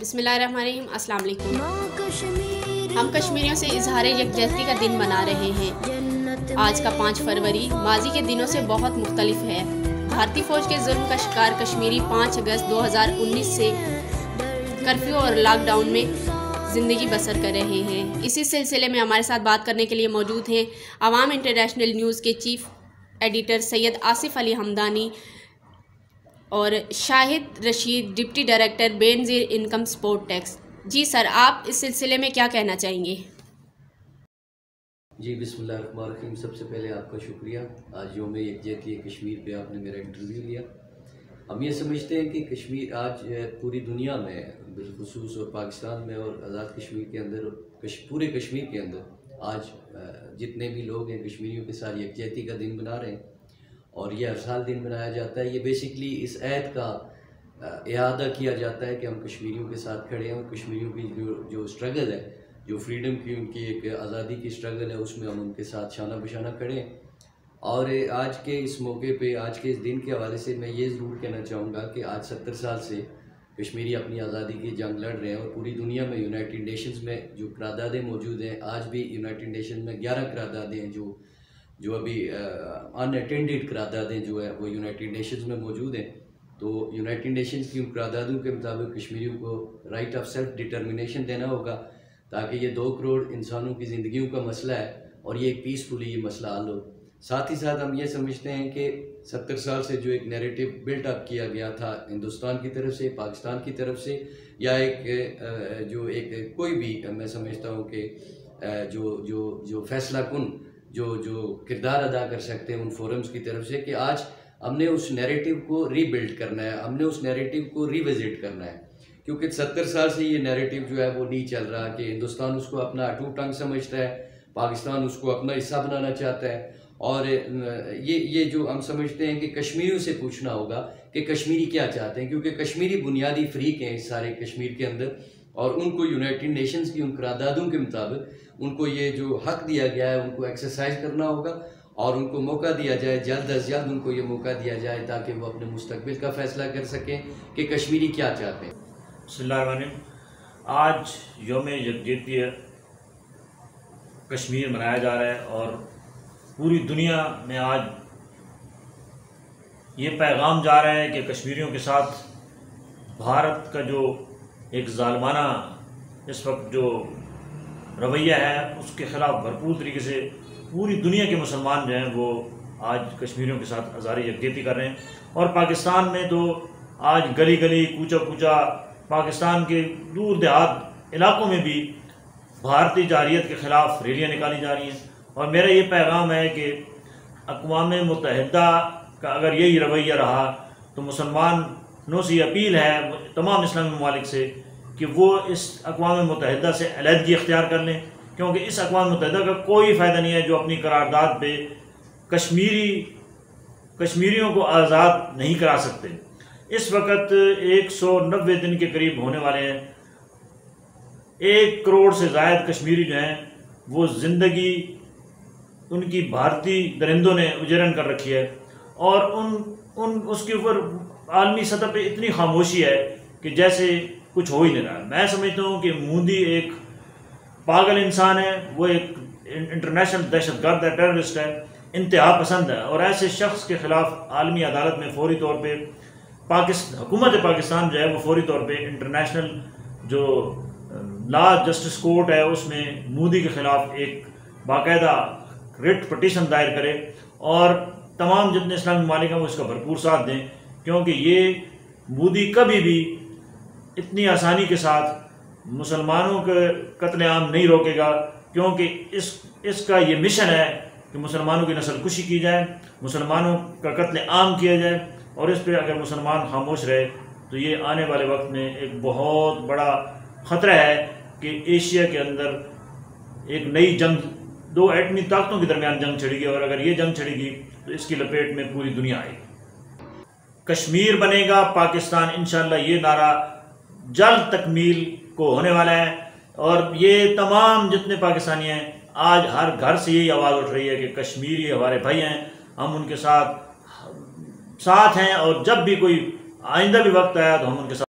बिस्मिल्लाहिर्रहमानिर्रहीम। अस्सलाम वालेकुम। हम कश्मीरियों से इजहार यकजहती का दिन मना रहे हैं। आज का 5 फरवरी माजी के दिनों से बहुत मुख्तलिफ है। भारतीय फ़ौज के जुल्म का शिकार कश्मीरी 5 अगस्त 2019 से कर्फ्यू और लॉकडाउन में ज़िंदगी बसर कर रहे हैं। इसी सिलसिले में हमारे साथ बात करने के लिए मौजूद हैं अवाम इंटरनेशनल न्यूज़ के चीफ़ एडिटर सैयद आसिफ अली हमदानी और Shahid Rashid, deputy director Benazir income support tax. जी सर, आप इस सिलसिले में क्या कहना चाहेंगे? जी बिस्मिल्लाहिर्रहमानिर्रहीम। सबसे पहले आपका शुक्रिया, आज यौम यकजहती कश्मीर पे आपने मेरा इंटरव्यू लिया। हम ये समझते हैं कि कश्मीर आज पूरी दुनिया में बिलखुसूस और पाकिस्तान में और आज़ाद कश्मीर के अंदर पूरे कश्मीर के अंदर आज जितने भी लोग हैं कश्मीरियों के साथ यकजहती का दिन मना रहे हैं और ये हर साल दिन मनाया जाता है। ये बेसिकली इस ऐद का इआदा किया जाता है कि हम कश्मीरियों के साथ खड़े हैं और कश्मीरियों की जो स्ट्रगल है, जो फ्रीडम की उनकी एक आज़ादी की स्ट्रगल है, उसमें हम उनके साथ शाना बशाना खड़े हैं। और आज के इस मौके पे, आज के इस दिन के हवाले से मैं ये ज़रूर कहना चाहूँगा कि आज 70 साल से कश्मीरी अपनी आज़ादी की जंग लड़ रहे हैं और पूरी दुनिया में यूनाइटेड नेशंस में जो करारदादें मौजूद हैं, आज भी यूनाइटेड नेशन में 11 करारदादें हैं जो अभी अनअटेंडेड करारदादें जो है वो यूनाइटेड नेशंस में मौजूद हैं। तो यूनाइटेड नेशंस की उन करारदादों के मुताबिक कश्मीरियों को राइट ऑफ सेल्फ डिटर्मिनेशन देना होगा ताकि ये 2 करोड़ इंसानों की ज़िंदगियों का मसला है और ये पीसफुली ये मसला हल हो। साथ ही साथ हम ये समझते हैं कि 70 साल से जो एक नैरेटिव बिल्ट अप किया गया था हिंदुस्तान की तरफ से, पाकिस्तान की तरफ से, या एक कोई भी मैं समझता हूँ कि जो फैसला कुन जो किरदार अदा कर सकते हैं उन फोरम्स की तरफ से, कि आज हमने उस नैरेटिव को रीबिल्ड करना है, हमने उस नैरेटिव को रिविजिट करना है। क्योंकि 70 साल से ये नैरेटिव जो है वो नहीं चल रहा कि हिंदुस्तान उसको अपना अटूट अंग समझता है, पाकिस्तान उसको अपना हिस्सा बनाना चाहता है। और ये जो हम समझते हैं कि कश्मीरियों से पूछना होगा कि कश्मीरी क्या चाहते हैं, क्योंकि कश्मीरी बुनियादी फ़रीक हैं इस सारे कश्मीर के अंदर और उनको यूनाइटेड नेशंस की उन करारदादों के मुताबिक उनको ये जो हक दिया गया है उनको एक्सरसाइज करना होगा और उनको मौका दिया जाए, जल्द अज जल्द उनको ये मौका दिया जाए ताकि वो अपने मुस्तकबिल का फ़ैसला कर सकें कि कश्मीरी क्या चाहते हैं। बिस्मिल्लाहिर्रहमानिर्रहीम। आज यौम यकजहती कश्मीर मनाया जा रहा है और पूरी दुनिया में आज ये पैगाम जा रहा है कि कश्मीरियों के साथ भारत का जो एक ज़ालिमाना इस वक्त जो रवैया है उसके ख़िलाफ़ भरपूर तरीके से पूरी दुनिया के मुसलमान जो हैं वो आज कश्मीरियों के साथ इज़हार यकजहती कर रहे हैं। और पाकिस्तान में तो आज गली गली कूचा कूचा पाकिस्तान के दूर देहात इलाकों में भी भारतीय जारहियत के ख़िलाफ़ रैलियाँ निकाली जा रही हैं। और मेरा ये पैगाम है कि अक़वाम मुत्तहिदा का अगर यही रवैया रहा तो मुसलमानों से अपील है तमाम इस्लामी ममालिक से कि वो इस अक़वाम मुत्तहिदा से अलहदगी इख्तियार कर लें, क्योंकि इस अक़वाम मुत्तहिदा का कोई फ़ायदा नहीं है जो अपनी करारदाद पे कश्मीरियों को आज़ाद नहीं करा सकते। इस वक्त 190 दिन के करीब होने वाले हैं। 1 करोड़ से ज़ायद कश्मीरी जो हैं वो ज़िंदगी उनकी भारतीय दरिंदों ने उजरन कर रखी है और उसके ऊपर आलमी सतह पे इतनी खामोशी है कि जैसे कुछ हो ही नहीं रहा। मैं समझता हूँ कि मोदी एक पागल इंसान है, वो एक इंटरनेशनल दहशतगर्द है, टेररिस्ट है, इंतहा पसंद है और ऐसे शख्स के ख़िलाफ़ आलमी अदालत में फौरी तौर पे हुकूमत पाकिस्तान जो है वो फौरी तौर पे इंटरनेशनल जो लॉ जस्टिस कोर्ट है उसमें मोदी के ख़िलाफ़ एक बाकायदा रिट पटिशन दायर करे और तमाम जितने इस्लामी ममालिक हैं वो इसका भरपूर साथ दें, क्योंकि ये मोदी कभी भी इतनी आसानी के साथ मुसलमानों के कत्लेआम नहीं रोकेगा, क्योंकि इसका ये मिशन है कि मुसलमानों की नस्ल कुशी की जाए, मुसलमानों का कत्लेआम किया जाए। और इस पर अगर मुसलमान खामोश रहे तो ये आने वाले वक्त में एक बहुत बड़ा ख़तरा है कि एशिया के अंदर एक नई जंग, 2 एटमी ताकतों के दरमियान जंग छिड़ेगी और अगर ये जंग छिड़ेगी तो इसकी लपेट में पूरी दुनिया आएगी। कश्मीर बनेगा पाकिस्तान, इंशाअल्लाह ये नारा जल्द तकमील को होने वाला है और ये तमाम जितने पाकिस्तानी हैं आज हर घर से यही आवाज़ उठ रही है कि कश्मीरी हमारे भाई हैं, हम उनके साथ हैं और जब भी कोई आइंदा भी वक्त आया तो हम उनके साथ